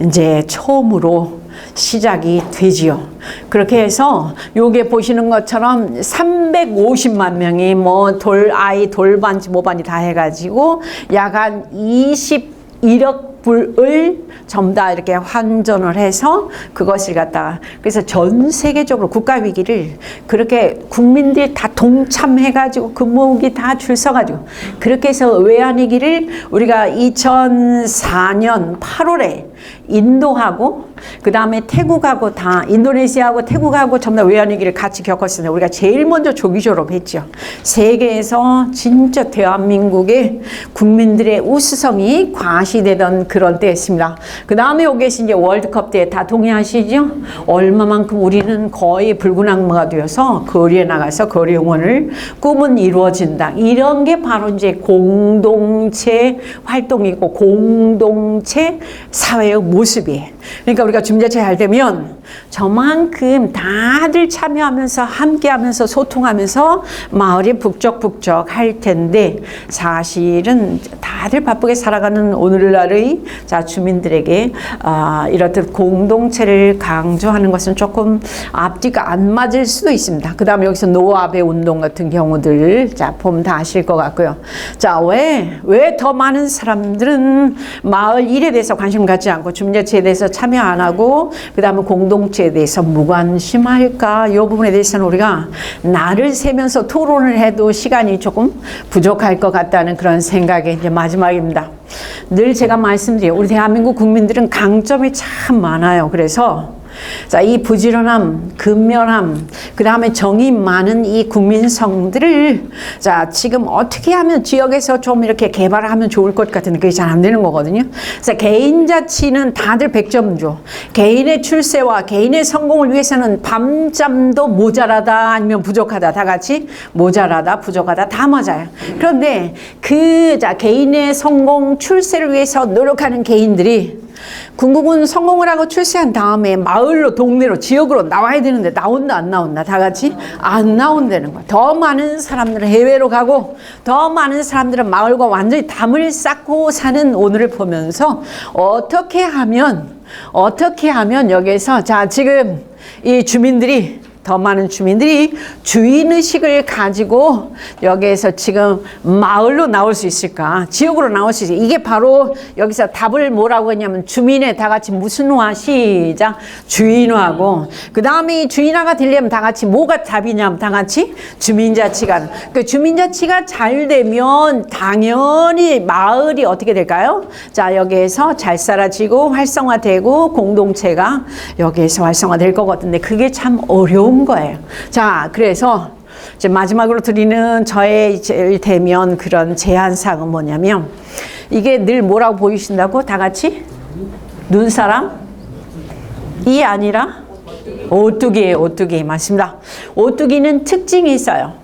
이제 처음으로 시작이 되지요. 그렇게 해서 요게 보시는 것처럼 350만 명이 뭐 돌반지 모반지 다 해가지고 약 한 21억 불을 전부 다 이렇게 환전을 해서 그것을 갖다가 그래서 전 세계적으로 국가 위기를 그렇게 국민들이 다 동참해가지고 근무기 다 줄 서가지고 그렇게 해서 외환위기를 우리가 2004년 8월에 인도하고 그 다음에 태국하고 다 인도네시아하고 태국하고 전부 다 외환위기를 같이 겪었습니다. 우리가 제일 먼저 조기 졸업했죠. 세계에서 진짜 대한민국의 국민들의 우수성이 과시되던 그런 때였습니다. 그 다음에 여기 이제 월드컵 때 다 동의하시죠? 얼마만큼 우리는 거의 붉은 악마가 되어서 거리에 나가서 거리 응원을 꿈은 이루어진다. 이런 게 바로 이제 공동체 활동이고 공동체 사회의 모습이에요. 그러니까 우리가 주민자치 잘 되면 저만큼 다들 참여하면서 함께하면서 소통하면서 마을이 북적북적 할 텐데 사실은 다들 바쁘게 살아가는 오늘날의 주민들에게 이렇듯 공동체를 강조하는 것은 조금 앞뒤가 안 맞을 수도 있습니다. 그 다음에 여기서 노아베 운동 같은 경우들 보면 다 아실 것 같고요. 왜 더 많은 사람들은 마을 일에 대해서 관심 갖지 않고 주민자치에 대해서 참여 안 하고 그 다음에 공동체에 대해서 무관심할까? 이 부분에 대해서는 우리가 날을 새면서 토론을 해도 시간이 조금 부족할 것 같다는 그런 생각이 이제 마지막입니다. 늘 제가 말씀드려요. 우리 대한민국 국민들은 강점이 참 많아요. 그래서 이 부지런함, 근면함, 그 다음에 정이 많은 이 국민성들을 지금 어떻게 하면 지역에서 좀 이렇게 개발을 하면 좋을 것 같은데 그게 잘 안 되는 거거든요. 그래서 개인 자치는 다들 100점 줘. 개인의 출세와 개인의 성공을 위해서는 밤잠도 모자라다 아니면 부족하다 다 같이 모자라다 부족하다 다 맞아요. 그런데 개인의 성공 출세를 위해서 노력하는 개인들이 궁극은 성공을 하고 출세한 다음에 마을로 동네로 지역으로 나와야 되는데 나온다 안 나온다 다 같이 안 나온다는 거야. 더 많은 사람들은 해외로 가고 더 많은 사람들은 마을과 완전히 담을 쌓고 사는 오늘을 보면서 어떻게 하면 여기에서 지금 이 주민들이 더 많은 주민들이 주인의식을 가지고 여기에서 지금 마을로 나올 수 있을까? 지역으로 나올 수 있을까? 이게 바로 여기서 답을 뭐라고 했냐면 주민의 다 같이 무슨 화? 시작. 주인화고 그 다음에 이 주인화가 되려면 다 같이 뭐가 답이냐면 다 같이 주민자치가. 그 주민자치가 잘 되면 당연히 마을이 어떻게 될까요? 자, 여기에서 잘 살아지고 활성화되고 공동체가 여기에서 활성화될 것 같은데 그게 참 어려운 거예요. 자, 그래서 이제 마지막으로 드리는 저의 제일 대면 그런 제안사항은 뭐냐면 이게 늘 뭐라고 보이신다고? 다 같이? 눈사람? 이 아니라? 오뚜기예요. 오뚜기. 맞습니다. 오뚜기는 특징이 있어요.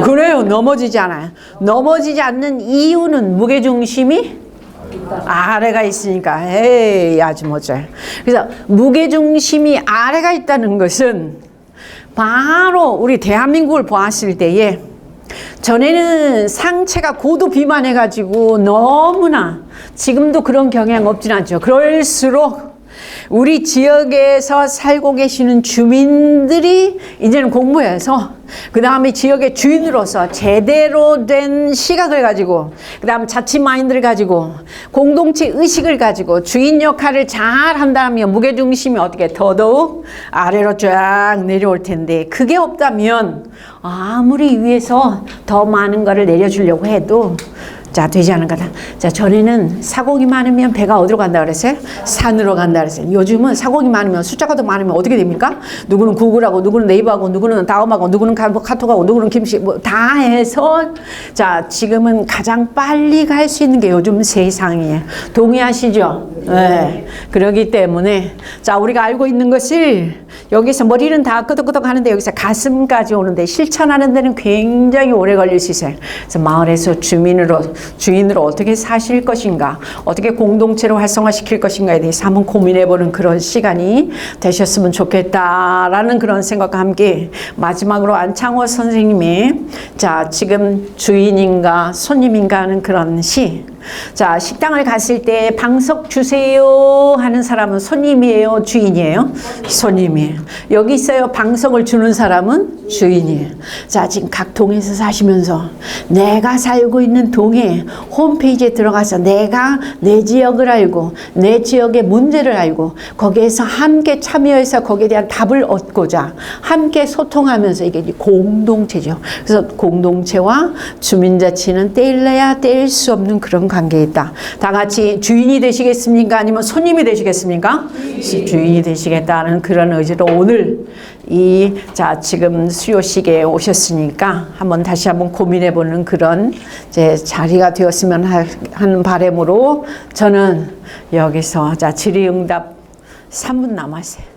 그래요. 넘어지지 않아요. 넘어지지 않는 이유는 무게중심이 아래가 있으니까. 에이, 아주 멋져요. 그래서 무게중심이 아래가 있다는 것은 바로 우리 대한민국을 보았을 때에 전에는 상체가 고도 비만해가지고 너무나 지금도 그런 경향 없진 않죠. 그럴수록 우리 지역에서 살고 계시는 주민들이 이제는 공부해서 그 다음에 지역의 주인으로서 제대로 된 시각을 가지고 그 다음 자치 마인드를 가지고 공동체 의식을 가지고 주인 역할을 잘 한다면 무게중심이 어떻게 더더욱 아래로 쫙 내려올 텐데 그게 없다면 아무리 위에서 더 많은 거를 내려주려고 해도 자, 되지 않은 거다. 자, 전에는 사고기 많으면 배가 어디로 간다 그랬어요? 산으로 간다 그랬어요. 요즘은 사고기 많으면 숫자가 더 많으면 어떻게 됩니까? 누구는 구글하고, 누구는 네이버하고, 누구는 다음하고, 누구는 카톡하고, 누구는 김씨, 뭐 다 해서 자, 지금은 가장 빨리 갈 수 있는 게 요즘 세상이에요. 동의하시죠? 네. 그러기 때문에 자, 우리가 알고 있는 것을 여기서 머리는 다 끄덕끄덕 하는데 여기서 가슴까지 오는데 실천하는 데는 굉장히 오래 걸릴 수 있어요. 그래서 마을에서 주인으로 어떻게 사실 것인가, 어떻게 공동체로 활성화시킬 것인가에 대해서 한번 고민해보는 그런 시간이 되셨으면 좋겠다라는 그런 생각과 함께 마지막으로 안창호 선생님의 자, 지금 주인인가 손님인가 하는 그런 시. 자, 식당을 갔을 때 방석 주세요 하는 사람은 손님이에요, 주인이에요? 손님이에요. 여기 있어요. 방석을 주는 사람은 주인이에요. 자, 지금 각 동에서 사시면서 내가 살고 있는 동에 홈페이지에 들어가서 내가 내 지역을 알고 내 지역의 문제를 알고 거기에서 함께 참여해서 거기에 대한 답을 얻고자 함께 소통하면서 이게 공동체죠. 그래서 공동체와 주민자치는 떼일래야 떼일 수 없는 그런 관계에 있다. 다 같이 주인이 되시겠습니까? 아니면 손님이 되시겠습니까? 주인이 되시겠다는 그런 의지로 오늘 자, 지금 수요식에 오셨으니까 다시 한번 고민해보는 그런 이제 자리가 되었으면 하는 바람으로 저는 여기서 자, 질의응답 3분 남았어요.